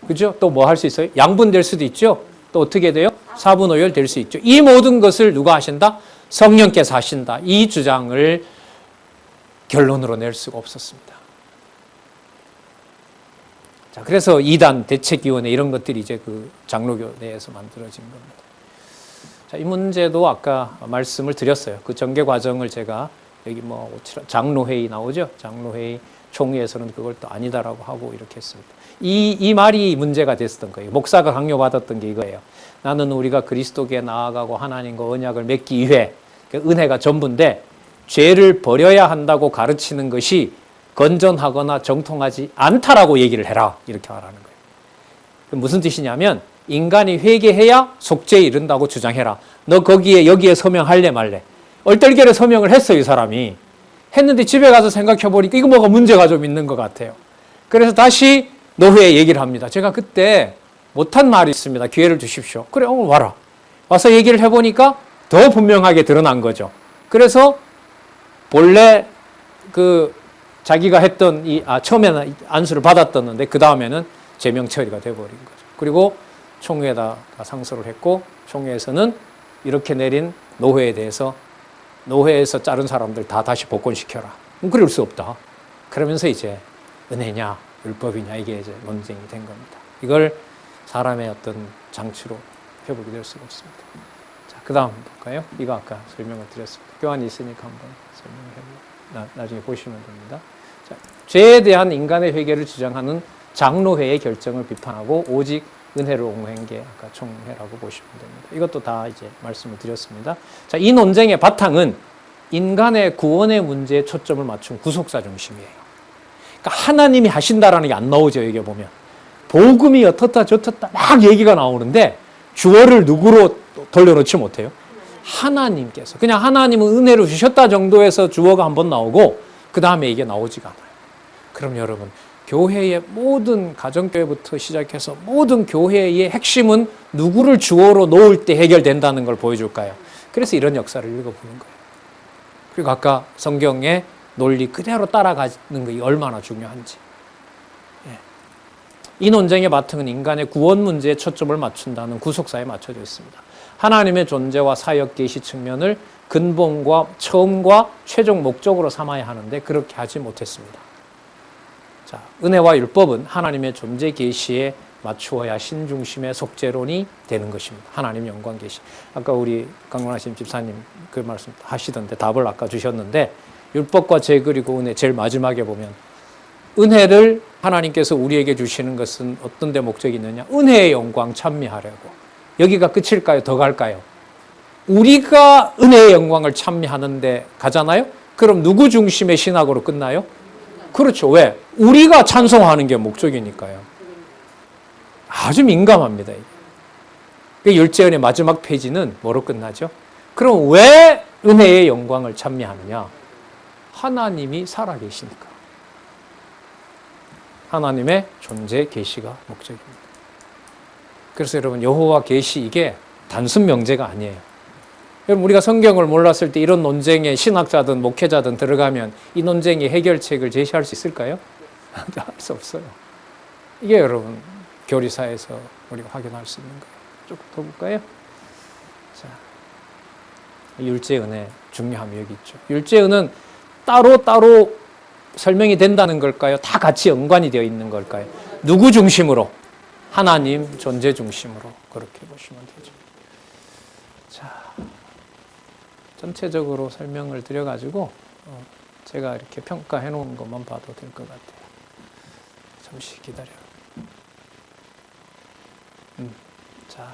그죠? 또 뭐 할 수 있어요? 양분될 수도 있죠. 또 어떻게 돼요? 사분오열 될 수 있죠. 이 모든 것을 누가 하신다? 성령께서 하신다. 이 주장을 결론으로 낼 수가 없었습니다. 자, 그래서 이단, 대책위원회 이런 것들이 이제 그 장로교 내에서 만들어진 겁니다. 자, 이 문제도 아까 말씀을 드렸어요. 그 전개 과정을 제가 여기 뭐 장로회의 나오죠. 장로회의 총회에서는 그걸 또 아니다라고 하고 이렇게 했습니다. 이 말이 문제가 됐었던 거예요. 목사가 강요받았던 게 이거예요. 나는 우리가 그리스도께 나아가고 하나님과 언약을 맺기 위해 은혜가 전부인데 죄를 버려야 한다고 가르치는 것이 건전하거나 정통하지 않다라고 얘기를 해라. 이렇게 말하는 거예요. 무슨 뜻이냐면 인간이 회개해야 속죄에 이른다고 주장해라. 너 여기에 서명할래 말래. 얼떨결에 서명을 했어요. 이 사람이. 했는데 집에 가서 생각해 보니까 이거 뭐가 문제가 좀 있는 것 같아요. 그래서 다시 노회에 얘기를 합니다. 제가 그때 못한 말이 있습니다. 기회를 주십시오. 그래, 오늘 와라. 와서 얘기를 해보니까 더 분명하게 드러난 거죠. 그래서 본래 자기가 했던 처음에는 안수를 받았었는데 그 다음에는 제명 처리가 돼버린 거죠. 그리고 총회에다가 상소를 했고 총회에서는 이렇게 내린 노회에 대해서 노회에서 자른 사람들 다 다시 복권시켜라. 그럴 수 없다. 그러면서 이제 은혜냐 율법이냐 이게 이제 논쟁이 된 겁니다. 이걸 사람의 어떤 장치로 회복이 될 수가 없습니다. 자, 그 다음 볼까요? 이거 아까 설명을 드렸습니다. 교환이 있으니까 한번 설명을 해보고 나중에 보시면 됩니다. 자, 죄에 대한 인간의 회개를 주장하는 장로회의 결정을 비판하고 오직 은혜를 옹호한 게 아까 총회라고 보시면 됩니다. 이것도 다 이제 말씀을 드렸습니다. 자, 이 논쟁의 바탕은 인간의 구원의 문제에 초점을 맞춘 구속사 중심이에요. 그러니까 하나님이 하신다라는 게 안 나오죠. 여기 보면 복음이 어떻다 저떻다 막 얘기가 나오는데 주어를 누구로 돌려놓지 못해요? 하나님께서. 그냥 하나님은 은혜를 주셨다 정도에서 주어가 한번 나오고 그 다음에 이게 나오지가 않아요. 그럼 여러분 교회의 모든 가정교회부터 시작해서 모든 교회의 핵심은 누구를 주어로 놓을 때 해결된다는 걸 보여줄까요? 그래서 이런 역사를 읽어보는 거예요. 그리고 아까 성경의 논리 그대로 따라가는 게 얼마나 중요한지. 이 논쟁의 바탕은 인간의 구원 문제에 초점을 맞춘다는 구속사에 맞춰져 있습니다. 하나님의 존재와 사역 계시 측면을 근본과 처음과 최종 목적으로 삼아야 하는데 그렇게 하지 못했습니다. 자, 은혜와 율법은 하나님의 존재 계시에 맞추어야 신중심의 속죄론이 되는 것입니다. 하나님 영광 계시. 아까 우리 강론하신 집사님 그 말씀 하시던데 답을 아까 주셨는데 율법과 죄 그리고 은혜 제일 마지막에 보면 은혜를 하나님께서 우리에게 주시는 것은 어떤 데 목적이 있느냐? 은혜의 영광 찬미하려고. 여기가 끝일까요? 더 갈까요? 우리가 은혜의 영광을 찬미하는데 가잖아요? 그럼 누구 중심의 신학으로 끝나요? 그렇죠. 왜? 우리가 찬송하는 게 목적이니까요. 아주 민감합니다. 이게 율제은의 마지막 페이지는 뭐로 끝나죠? 그럼 왜 은혜의 영광을 찬미하느냐? 하나님이 살아계시니까. 하나님의 존재 계시가 목적입니다. 그래서 여러분 여호와 계시 이게 단순 명제가 아니에요. 여러분 우리가 성경을 몰랐을 때 이런 논쟁에 신학자든 목회자든 들어가면 이 논쟁의 해결책을 제시할 수 있을까요? 할 수 없어요. 이게 여러분 교리사에서 우리가 확인할 수 있는 거예요. 조금 더 볼까요? 자, 율제은혜 중요함이 여기 있죠. 율제은은 따로 설명이 된다는 걸까요? 다 같이 연관이 되어 있는 걸까요? 누구 중심으로? 하나님 존재 중심으로 그렇게 보시면 되죠. 자, 전체적으로 설명을 드려가지고 제가 이렇게 평가해 놓은 것만 봐도 될 것 같아요. 잠시 기다려요. 자,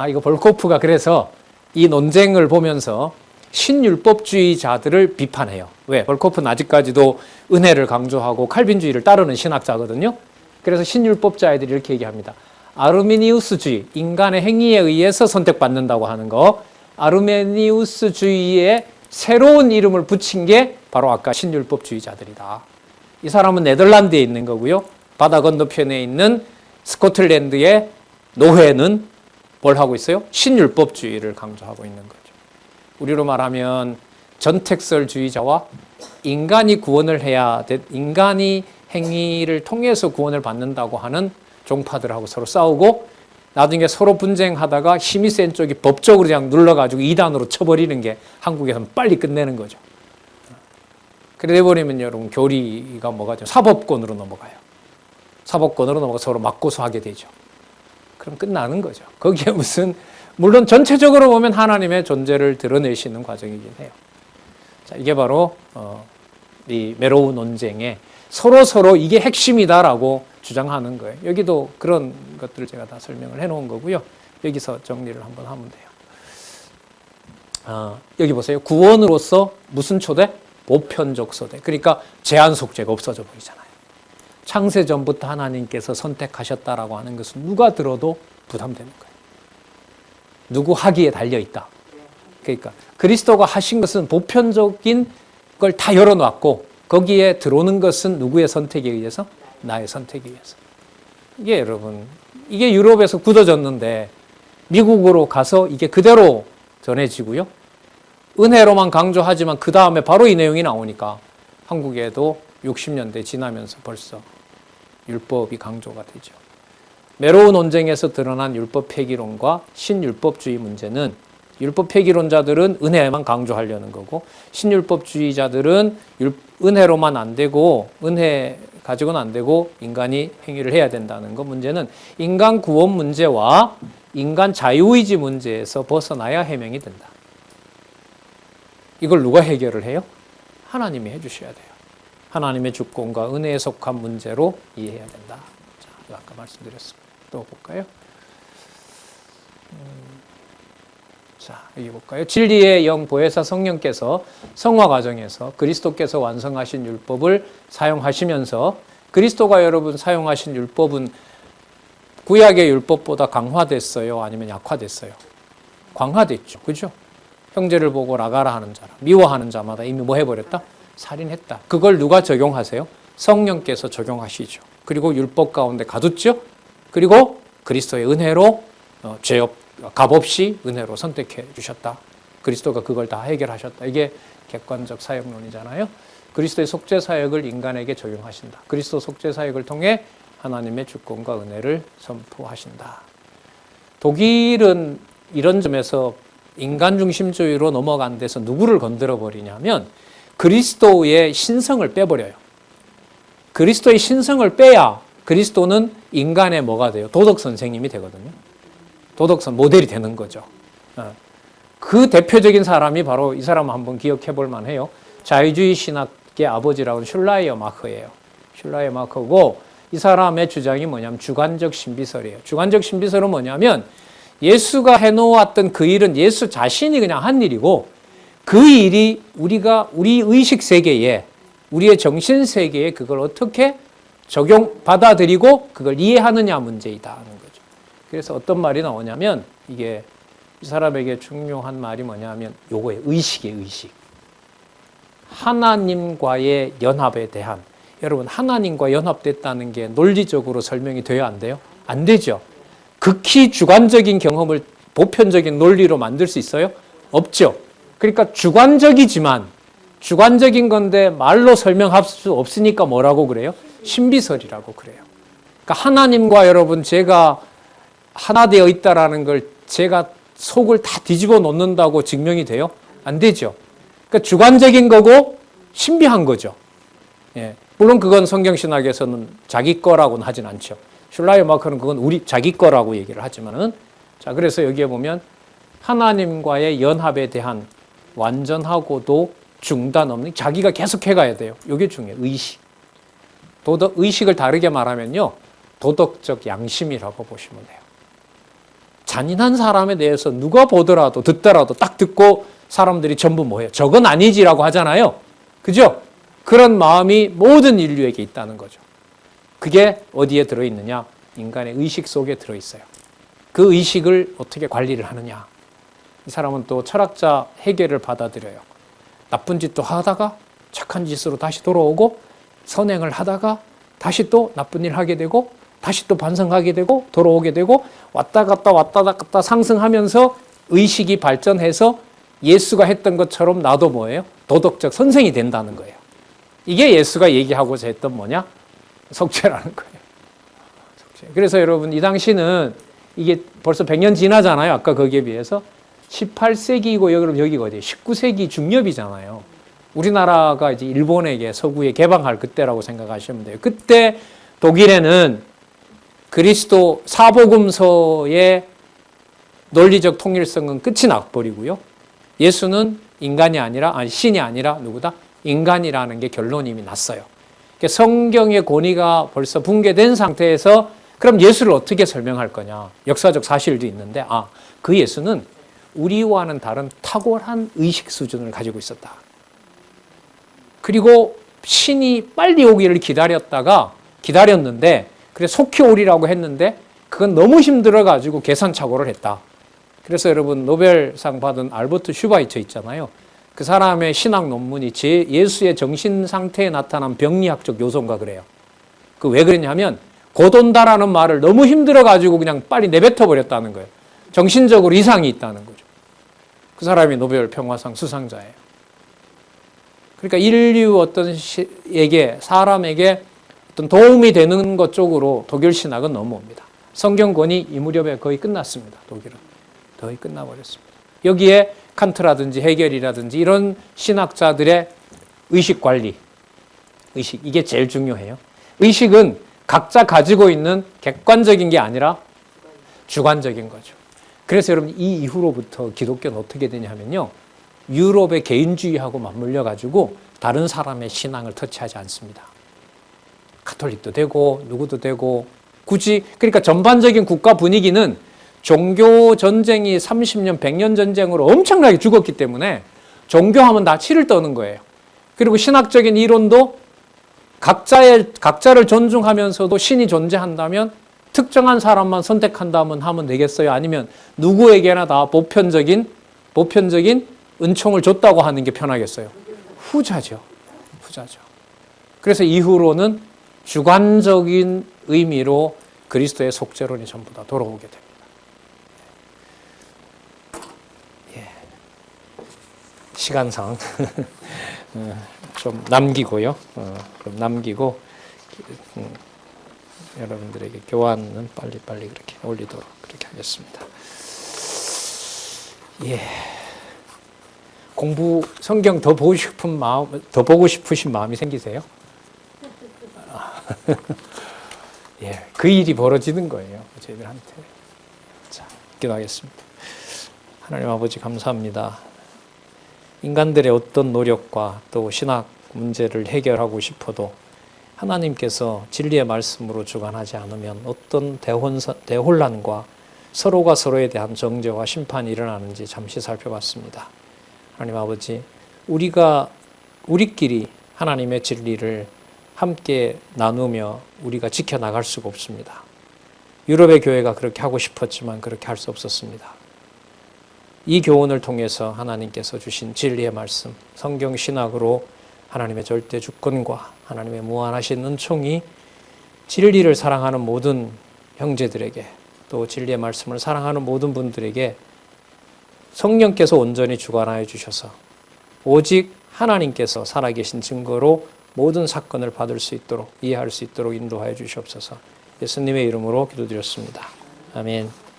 이거 볼코프가 그래서 이 논쟁을 보면서 신율법주의자들을 비판해요. 왜? 볼코프는 아직까지도 은혜를 강조하고 칼빈주의를 따르는 신학자거든요. 그래서 신율법자들이 이렇게 얘기합니다. 아르미니우스주의, 인간의 행위에 의해서 선택받는다고 하는 거, 아르메니우스주의에 새로운 이름을 붙인 게 바로 아까 신율법주의자들이다. 이 사람은 네덜란드에 있는 거고요. 바다 건너편에 있는 스코틀랜드의 노회는 뭘 하고 있어요? 신율법주의를 강조하고 있는 거죠. 우리로 말하면 전택설주의자와 인간이 구원을 해야 돼, 인간이 행위를 통해서 구원을 받는다고 하는 종파들하고 서로 싸우고 나중에 서로 분쟁하다가 힘이 센 쪽이 법적으로 그냥 눌러가지고 이단으로 쳐버리는 게 한국에서는 빨리 끝내는 거죠. 그래 돼버리면 여러분 교리가 뭐가 죠? 사법권으로 넘어가요. 사법권으로 넘어가 서로 맞고소하게 되죠. 그럼 끝나는 거죠. 거기에 무슨 물론 전체적으로 보면 하나님의 존재를 드러내시는 과정이긴 해요. 자, 이게 바로 이 메로우 논쟁의 서로 이게 핵심이다라고 주장하는 거예요. 여기도 그런 것들을 제가 다 설명을 해놓은 거고요. 여기서 정리를 한번 하면 돼요. 여기 보세요. 구원으로서 무슨 초대? 보편적 소대. 그러니까 제한 속죄가 없어져 버리잖아요. 창세 전부터 하나님께서 선택하셨다라고 하는 것은 누가 들어도 부담되는 거예요. 누구 하기에 달려있다. 그러니까 그리스도가 하신 것은 보편적인 걸 다 열어놨고 거기에 들어오는 것은 누구의 선택에 의해서? 나의 선택에 의해서. 이게 여러분, 이게 유럽에서 굳어졌는데 미국으로 가서 이게 그대로 전해지고요. 은혜로만 강조하지만 그 다음에 바로 이 내용이 나오니까 한국에도 60년대 지나면서 벌써 율법이 강조가 되죠. 메로우 논쟁에서 드러난 율법 폐기론과 신율법주의 문제는 율법 폐기론자들은 은혜만 강조하려는 거고 신율법주의자들은 은혜로만 안 되고 은혜 가지고는 안 되고 인간이 행위를 해야 된다는 거. 문제는 인간 구원 문제와 인간 자유의지 문제에서 벗어나야 해명이 된다. 이걸 누가 해결을 해요? 하나님이 해주셔야 돼요. 하나님의 주권과 은혜에 속한 문제로 이해해야 된다. 자, 아까 말씀드렸습니다. 또 볼까요? 자, 여기 볼까요? 진리의 영 보혜사 성령께서 성화 과정에서 그리스도께서 완성하신 율법을 사용하시면서 그리스도가 여러분 사용하신 율법은 구약의 율법보다 강화됐어요? 아니면 약화됐어요? 강화됐죠. 그죠? 형제를 보고 라가라 하는 자라 미워하는 자마다 이미 뭐 해버렸다? 살인했다. 그걸 누가 적용하세요? 성령께서 적용하시죠. 그리고 율법 가운데 가뒀죠. 그리고 그리스도의 은혜로 값 없이 은혜로 선택해 주셨다. 그리스도가 그걸 다 해결하셨다. 이게 객관적 사역론이잖아요. 그리스도의 속죄 사역을 인간에게 적용하신다. 그리스도 속죄 사역을 통해 하나님의 주권과 은혜를 선포하신다. 독일은 이런 점에서 인간 중심주의로 넘어간 데서 누구를 건드려 버리냐면 그리스도의 신성을 빼버려요. 그리스도의 신성을 빼야 그리스도는 인간의 뭐가 돼요? 도덕 선생님이 되거든요. 도덕선 모델이 되는 거죠. 그 대표적인 사람이 바로 이 사람 한번 기억해 볼 만해요. 자유주의 신학의 아버지라고는 슐라이어 마커예요. 슐라이어 마커고 이 사람의 주장이 뭐냐면 주관적 신비설이에요. 주관적 신비설은 뭐냐면 예수가 해놓았던 그 일은 예수 자신이 그냥 한 일이고 그 일이 우리 의식 세계에 우리의 정신 세계에 그걸 어떻게 받아들이고 그걸 이해하느냐 문제이다 하는 거죠. 그래서 어떤 말이 나오냐면 이게 이 사람에게 중요한 말이 뭐냐면 요거예요. 의식이에요. 의식. 하나님과의 연합에 대한 여러분 하나님과 연합됐다는 게 논리적으로 설명이 돼야 안 돼요? 안 되죠. 극히 주관적인 경험을 보편적인 논리로 만들 수 있어요? 없죠. 그러니까 주관적인 건데 말로 설명할 수 없으니까 뭐라고 그래요? 신비설이라고 그래요. 그러니까 하나님과 여러분 제가 하나 되어 있다라는 걸 제가 속을 다 뒤집어 놓는다고 증명이 돼요? 안 되죠. 그러니까 주관적인 거고 신비한 거죠. 예. 물론 그건 성경신학에서는 자기 거라고는 하진 않죠. 슐라이어마커는 그건 우리 자기 거라고 얘기를 하지만은, 자, 그래서 여기에 보면 하나님과의 연합에 대한 완전하고도 중단 없는, 자기가 계속 해가야 돼요. 이게 중요해요. 의식을 다르게 말하면요, 도덕적 양심이라고 보시면 돼요. 잔인한 사람에 대해서 누가 보더라도 듣더라도 딱 듣고 사람들이 전부 뭐예요? 저건 아니지라고 하잖아요. 그죠? 그런 마음이 모든 인류에게 있다는 거죠. 그게 어디에 들어있느냐? 인간의 의식 속에 들어있어요. 그 의식을 어떻게 관리를 하느냐? 이 사람은 또 철학자 헤겔을 받아들여요. 나쁜 짓도 하다가 착한 짓으로 다시 돌아오고, 선행을 하다가 다시 또 나쁜 일 하게 되고, 다시 또 반성하게 되고, 돌아오게 되고, 왔다 갔다 상승하면서 의식이 발전해서 예수가 했던 것처럼 나도 뭐예요? 도덕적 선생이 된다는 거예요. 이게 예수가 얘기하고자 했던 뭐냐? 속죄라는 거예요. 속죄. 그래서 여러분, 이 당시는 이게 벌써 100년 지나잖아요. 아까 거기에 비해서. 18세기이고 여기가 어디예요? 19세기 중엽이잖아요. 우리나라가 이제 일본에게 서구에 개방할 그때라고 생각하시면 돼요. 그때 독일에는 그리스도 사복음서의 논리적 통일성은 끝이 나버리고요. 예수는 신이 아니라 누구다? 인간이라는 게 결론이 이미 났어요. 성경의 권위가 벌써 붕괴된 상태에서 그럼 예수를 어떻게 설명할 거냐? 역사적 사실도 있는데, 그 예수는 우리와는 다른 탁월한 의식 수준을 가지고 있었다. 그리고 신이 빨리 오기를 기다렸는데, 그래 속히 오리라고 했는데 그건 너무 힘들어가지고 계산착오를 했다. 그래서 여러분, 노벨상 받은 알버트 슈바이처 있잖아요. 그 사람의 신학 논문이 예수의 정신 상태에 나타난 병리학적 요소인가 그래요. 그 왜 그랬냐면 곧 온다라는 말을 너무 힘들어가지고 그냥 빨리 내뱉어 버렸다는 거예요. 정신적으로 이상이 있다는 거죠. 그 사람이 노벨 평화상 수상자예요. 그러니까 인류 사람에게 어떤 도움이 되는 것 쪽으로 독일 신학은 넘어옵니다. 성경권이 이 무렵에 거의 끝났습니다. 독일은 거의 끝나버렸습니다. 여기에 칸트라든지 헤겔이라든지 이런 신학자들의 의식 관리, 이게 제일 중요해요. 의식은 각자 가지고 있는 객관적인 게 아니라 주관적인 거죠. 그래서 여러분, 이 이후로부터 기독교는 어떻게 되냐면요, 유럽의 개인주의하고 맞물려 가지고 다른 사람의 신앙을 터치하지 않습니다. 가톨릭도 되고 누구도 되고, 굳이 그러니까 전반적인 국가 분위기는 종교 전쟁이 30년, 100년 전쟁으로 엄청나게 죽었기 때문에 종교하면 다 치를 떠는 거예요. 그리고 신학적인 이론도 각자를 존중하면서도 신이 존재한다면 특정한 사람만 선택한다면 하면 되겠어요? 아니면 누구에게나 다 보편적인 은총을 줬다고 하는 게 편하겠어요? 후자죠. 그래서 이후로는 주관적인 의미로 그리스도의 속죄론이 전부 다 돌아오게 됩니다. 시간상 좀 남기고요. 그럼 남기고 여러분들에게 교환은 빨리 그렇게 올리도록 그렇게 하겠습니다. 성경 더 보고 싶으신 마음이 생기세요? 그 일이 벌어지는 거예요, 저희들한테. 자, 기도하겠습니다. 하나님 아버지, 감사합니다. 인간들의 어떤 노력과 또 신학 문제를 해결하고 싶어도 하나님께서 진리의 말씀으로 주관하지 않으면 어떤 대혼란과 서로가 서로에 대한 정죄와 심판이 일어나는지 잠시 살펴봤습니다. 하나님 아버지, 우리끼리 하나님의 진리를 함께 나누며 우리가 지켜나갈 수가 없습니다. 유럽의 교회가 그렇게 하고 싶었지만 그렇게 할 수 없었습니다. 이 교훈을 통해서 하나님께서 주신 진리의 말씀, 성경 신학으로 하나님의 절대 주권과 하나님의 무한하신 은총이 진리를 사랑하는 모든 형제들에게, 또 진리의 말씀을 사랑하는 모든 분들에게 성령께서 온전히 주관하여 주셔서 오직 하나님께서 살아계신 증거로 모든 사건을 받을 수 있도록, 이해할 수 있도록 인도하여 주시옵소서. 예수님의 이름으로 기도드렸습니다. 아멘.